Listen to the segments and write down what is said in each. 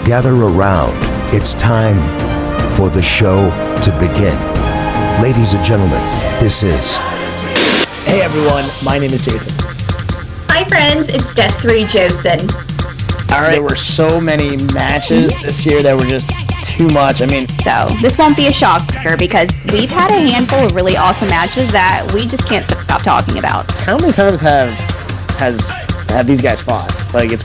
Gather around. It's time for the show to begin. Ladies and gentlemen, this is... Hey everyone, my name is Jason. Hi friends, it's Desiree Josen. All right, there were so many matches this year that were just too much. So this won't be a shocker because we've had a handful of really awesome matches that we just can't stop talking about. How many times have these guys fought? Like it's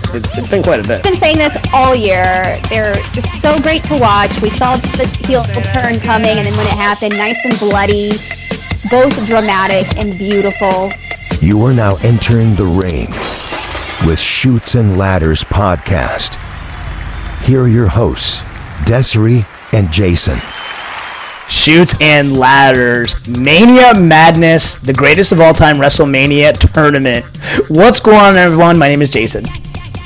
been quite a bit. I've been saying this all year. They're just so great to watch. We saw the heel turn coming, and then when it happened, nice and bloody, both dramatic and beautiful. You are now entering the ring with Chutes and Ladders podcast. Here are your hosts, Desiree and Jason. Chutes and Ladders, Mania Madness, the greatest of all time WrestleMania tournament. What's going on, everyone? My name is Jason.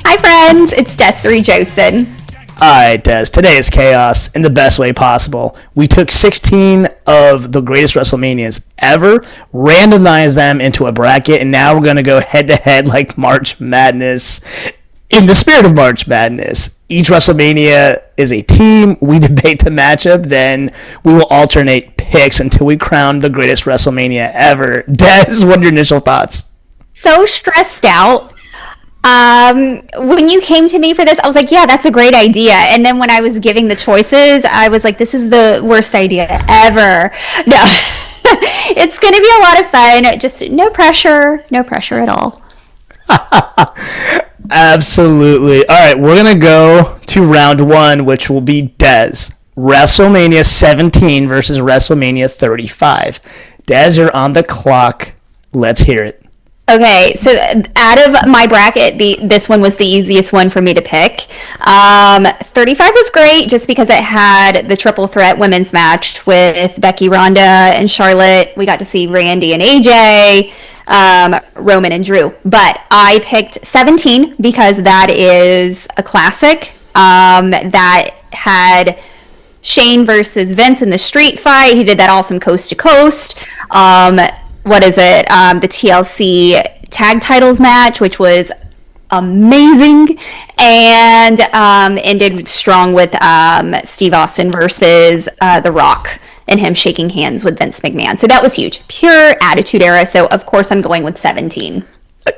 Hi friends, it's Desiree Josen. Alright, Des, today is chaos in the best way possible. We took 16 of the greatest WrestleManias ever, randomized them into a bracket, and now we're going to go head-to-head like March Madness. In the spirit of March Madness, each WrestleMania is a team. We debate the matchup, then we will alternate picks until we crown the greatest WrestleMania ever. Des, what are your initial thoughts? So stressed out. When you came to me for this, I was like, yeah, that's a great idea. And then when I was giving the choices, I was like, this is the worst idea ever. No, it's going to be a lot of fun. Just no pressure at all. Absolutely. All right, we're going to go to round one, which will be Des. WrestleMania 17 versus WrestleMania 35. Des, you're on the clock. Let's hear it. Okay, so out of my bracket, this one was the easiest one for me to pick. 35 was great just because it had the triple threat women's match with Becky, Ronda, and Charlotte. We got to see Randy and AJ, Roman and Drew. But I picked 17 because that is a classic that had Shane versus Vince in the street fight. He did that awesome coast to coast. The TLC tag titles match, which was amazing, and ended strong with Steve Austin versus The Rock and him shaking hands with Vince McMahon. So that was huge. Pure Attitude Era. So, of course, I'm going with 17.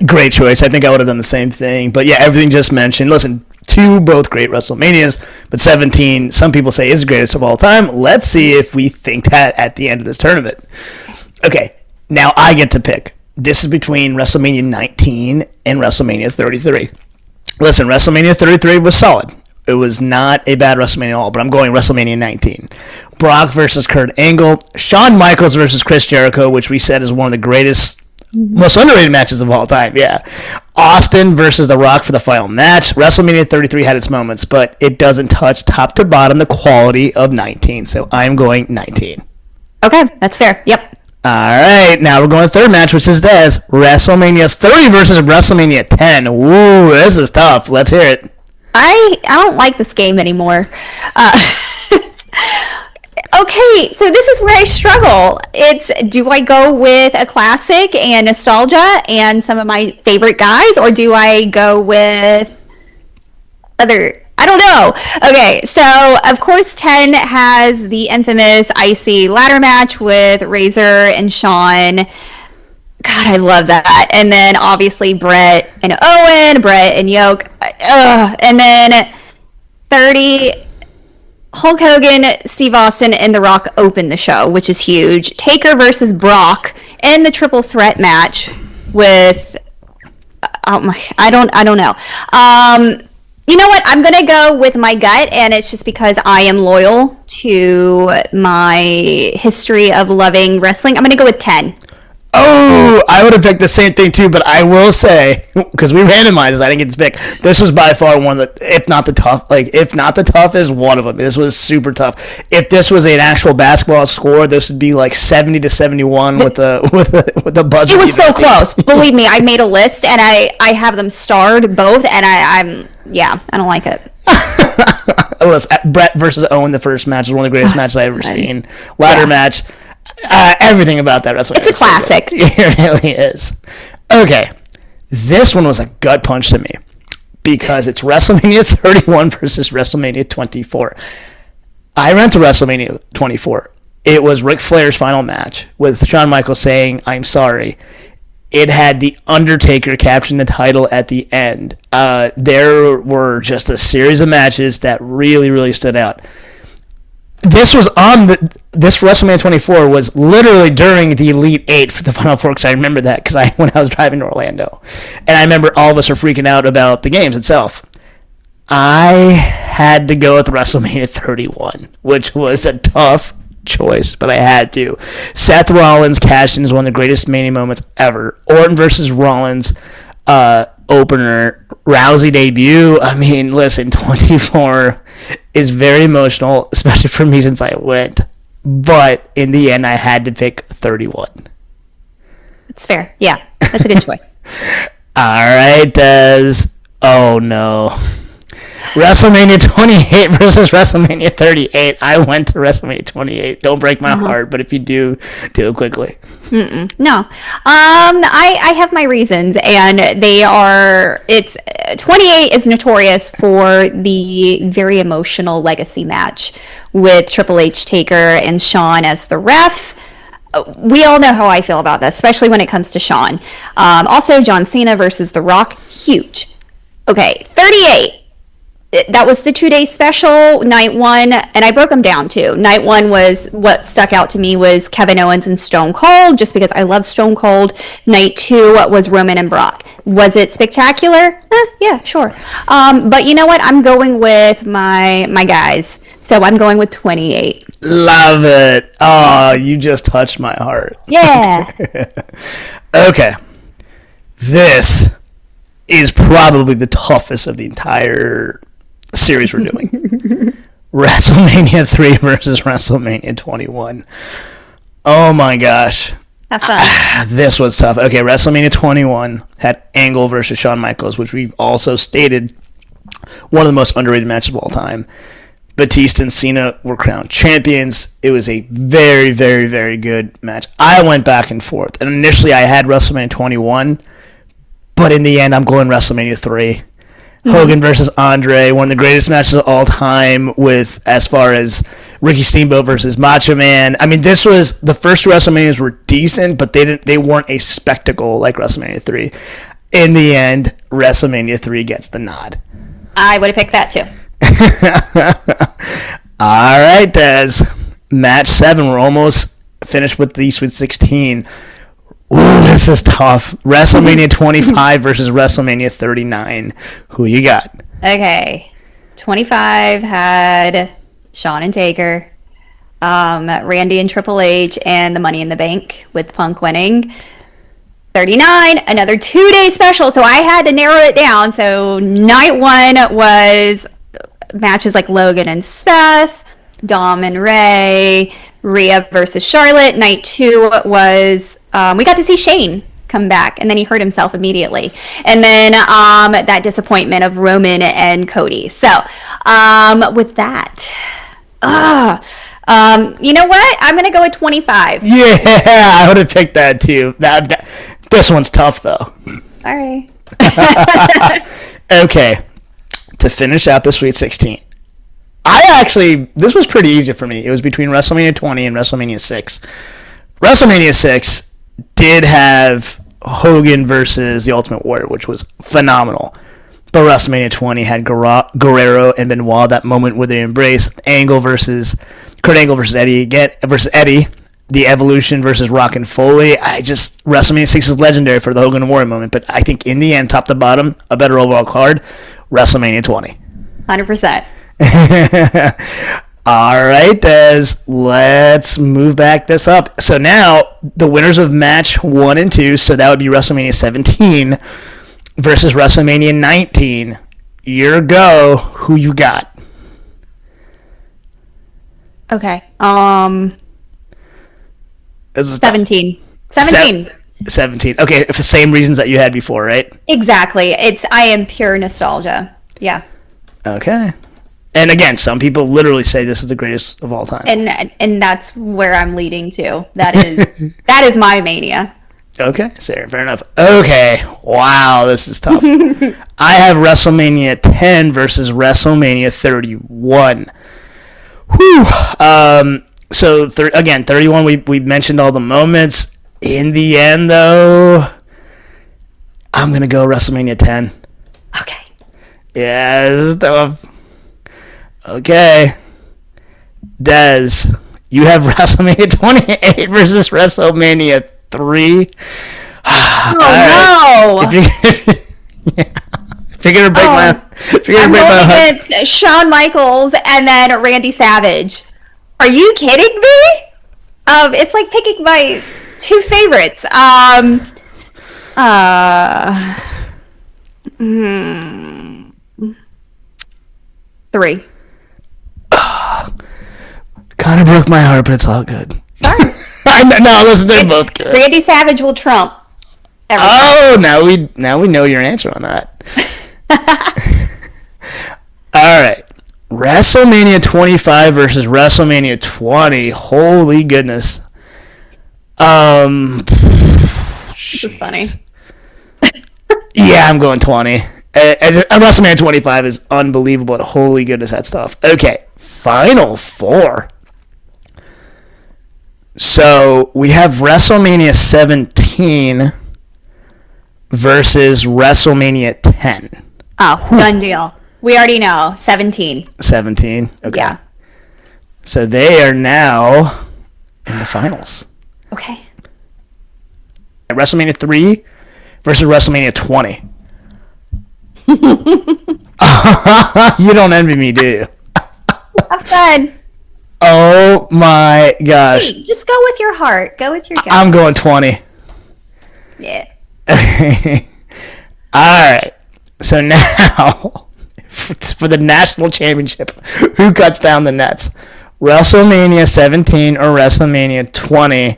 Great choice. I think I would have done the same thing. But, yeah, everything just mentioned. Listen, both great WrestleManias, but 17, some people say is the greatest of all time. Let's see if we think that at the end of this tournament. Okay. Now I get to pick. This is between WrestleMania 19 and WrestleMania 33. Listen, WrestleMania 33 was solid. It was not a bad WrestleMania at all, but I'm going WrestleMania 19. Brock versus Kurt Angle, Shawn Michaels versus Chris Jericho, which we said is one of the greatest, most underrated matches of all time, yeah. Austin versus The Rock for the final match. WrestleMania 33 had its moments, but it doesn't touch top to bottom the quality of 19, so I'm going 19. Okay, that's fair. Yep. All right, now we're going to the third match, which is Des. WrestleMania 30 versus WrestleMania 10. Ooh, this is tough. Let's hear it. I don't like this game anymore. Okay, so this is where I struggle. Do I go with a classic and nostalgia and some of my favorite guys, or do I go with I don't know. Okay, so of course 10 has the infamous icy ladder match with Razor and Shawn. God, I love that. And then obviously Brett and Owen, Brett and Yoke. And then 30, Hulk Hogan, Steve Austin, and The Rock open the show, which is huge. Taker versus Brock in the triple threat match with I don't know. You know what? I'm going to go with my gut, and it's just because I am loyal to my history of loving wrestling. I'm going to go with 10. Oh, I would have picked the same thing too, but I will say, because we randomized, I didn't get to pick. This was by far one of the, if not the toughest, one of them. This was super tough. If this was an actual basketball score, this would be like 70-71 with the buzzer. It was so close. Believe me, I made a list and I have them starred both, and I don't like it. Brett versus Owen, the first match, was one of the greatest matches I've ever seen. Ladder match. Everything about that wrestling. It's a classic. It really is. Okay. This one was a gut punch to me. because it's WrestleMania 31 versus WrestleMania 24. I went to WrestleMania 24. It was Ric Flair's final match with Shawn Michaels saying, "I'm sorry." It had The Undertaker capturing the title at the end. There were just a series of matches that really, really stood out. This was this WrestleMania 24 was literally during the Elite Eight for the Final Four, because I remember that when I was driving to Orlando, and I remember all of us were freaking out about the games itself. I had to go with WrestleMania 31, which was a tough choice, but I had to. Seth Rollins cashed in as one of the greatest Mania moments ever. Orton versus Rollins opener, Rousey debut. I mean, listen, 24 is very emotional, especially for me since I went. But in the end, I had to pick 31. It's fair. Yeah, that's a good choice. All right, Des. Oh, no. WrestleMania 28 versus WrestleMania 38. I went to WrestleMania 28. Don't break my heart, but if you do it quickly. No. I have my reasons, and it's 28 is notorious for the very emotional legacy match with Triple H, Taker, and Shawn as the ref. We all know how I feel about this, especially when it comes to Shawn. Also, John Cena versus The Rock, huge. Okay, 38. That was the 2-day special. Night one, and I broke them down too. Night one was what stuck out to me was Kevin Owens and Stone Cold, just because I love Stone Cold. Night two was Roman and Brock. Was it spectacular? Yeah, sure. But you know what? I'm going with my guys. So I'm going with 28. Love it. Oh, you just touched my heart. Yeah. Okay. This is probably the toughest of the entire series we're doing. WrestleMania 3 versus WrestleMania 21. Oh my gosh. Have fun. This was tough. Okay, WrestleMania 21 had Angle versus Shawn Michaels, which we've also stated one of the most underrated matches of all time. Batista and Cena were crowned champions. It was a very, very, very good match. I went back and forth. And initially I had WrestleMania 21, but in the end I'm going WrestleMania 3. Hogan versus Andre, one of the greatest matches of all time, with as far as Ricky Steamboat versus Macho Man. I mean, this was the first two WrestleManias were decent, but they weren't a spectacle like WrestleMania 3. In the end, WrestleMania 3 gets the nod. I would have picked that too. All right, Des. Match 7. We're almost finished with the Sweet 16. Ooh, this is tough. WrestleMania 25 versus WrestleMania 39. Who you got? Okay. 25 had Shawn and Taker, Randy and Triple H, and the Money in the Bank with Punk winning. 39, another 2-day special, so I had to narrow it down. So night one was matches like Logan and Seth, Dom and Ray, Rhea versus Charlotte. Night two was we got to see Shane come back, and then he hurt himself immediately. And then that disappointment of Roman and Cody. So with that, you know what? I'm going to go with 25. Yeah, I would have picked that too. This one's tough, though. All right. Okay, to finish out the Sweet 16. This was pretty easy for me. It was between WrestleMania 20 and WrestleMania 6. WrestleMania 6 did have Hogan versus the Ultimate Warrior, which was phenomenal. But WrestleMania 20 had Guerrero and Benoit, that moment where they embrace Kurt Angle versus Eddie the Evolution versus Rock and Foley. WrestleMania 6 is legendary for the Hogan and Warrior moment, but I think in the end, top to bottom, a better overall card, WrestleMania 20. 100%. All right, Des, let's move back this up. So now, the winners of match 1 and 2, so that would be WrestleMania 17 versus WrestleMania 19. Your go. Who you got? Okay. 17. 17. 17. Okay, for the same reasons that you had before, right? Exactly. I am pure nostalgia. Yeah. Okay. And again, some people literally say this is the greatest of all time. And that's where I'm leading to. That is my mania. Okay, Sarah, fair enough. Okay, wow, this is tough. I have WrestleMania 10 versus WrestleMania 31. Whew. So again, 31. We mentioned all the moments. In the end, though, I'm gonna go WrestleMania 10. Okay. Yeah, this is tough. Okay, Des, you have WrestleMania 28 versus WrestleMania 3. Oh, no. If you're gonna break my heart. Against Shawn Michaels and then Randy Savage. Are you kidding me? It's like picking my two favorites. 3. Kind of broke my heart, but it's all good. Sorry. No, listen, they're both good. Randy Savage will trump everything. Oh, now we know your answer on that. All right. WrestleMania 25 versus WrestleMania 20. Holy goodness. This is funny. Yeah, I'm going 20. WrestleMania 25 is unbelievable. Holy goodness, that stuff. Okay, Final Four. So we have WrestleMania 17 versus WrestleMania 10. Oh, done deal. We already know. 17. 17? Okay. Yeah. So they are now in the finals. Okay. WrestleMania 3 versus WrestleMania 20. You don't envy me, do you? Have fun. Oh my gosh. Hey, just go with your heart. Go with your gut. I'm going 20. Yeah. All right. So now, for the national championship, who cuts down the nets? WrestleMania 17 or WrestleMania 20?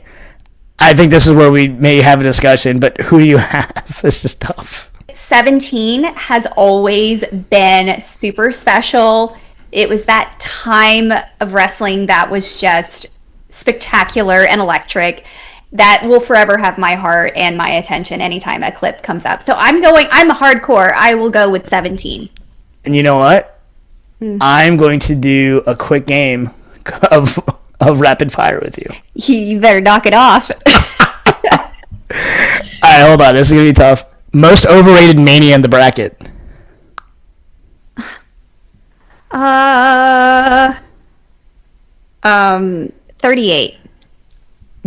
I think this is where we may have a discussion, but who do you have? This is tough. 17 has always been super special. It was that time of wrestling that was just spectacular and electric that will forever have my heart and my attention anytime a clip comes up. So I'm a hardcore. I will go with 17. And you know what? I'm going to do a quick game of rapid fire with you. You better knock it off. All right, hold on. This is going to be tough. Most overrated Mania in the bracket. 38.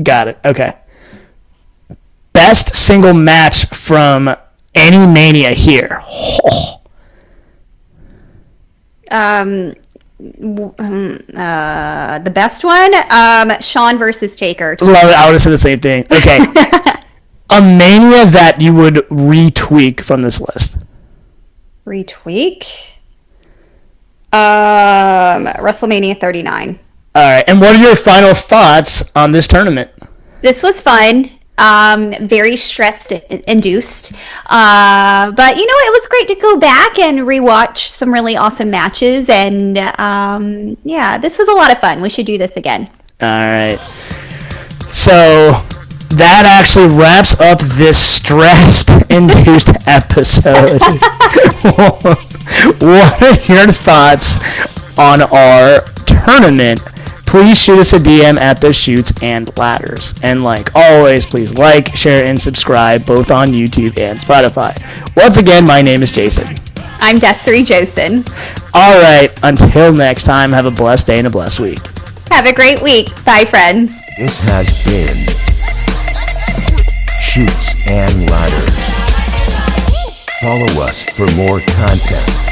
Got it. Okay. Best single match from any Mania here. Oh. The best one, Shawn versus Taker. Love it. I would have said the same thing. Okay. A Mania that you would retweak from this list. Retweak? WrestleMania 39. All right. And what are your final thoughts on this tournament? This was fun. Very stress induced. But it was great to go back and rewatch some really awesome matches. And this was a lot of fun. We should do this again. All right. So that actually wraps up this stress-induced episode. What are your thoughts on our tournament? Please shoot us a DM at the Shoots and Ladders. And like always, please like, share, and subscribe both on YouTube and Spotify. Once again, my name is Jason. I'm Desiree Josen. All right, until next time, have a blessed day and a blessed week. Have a great week. Bye, friends. This has been Shoots and Ladders. Follow us for more content.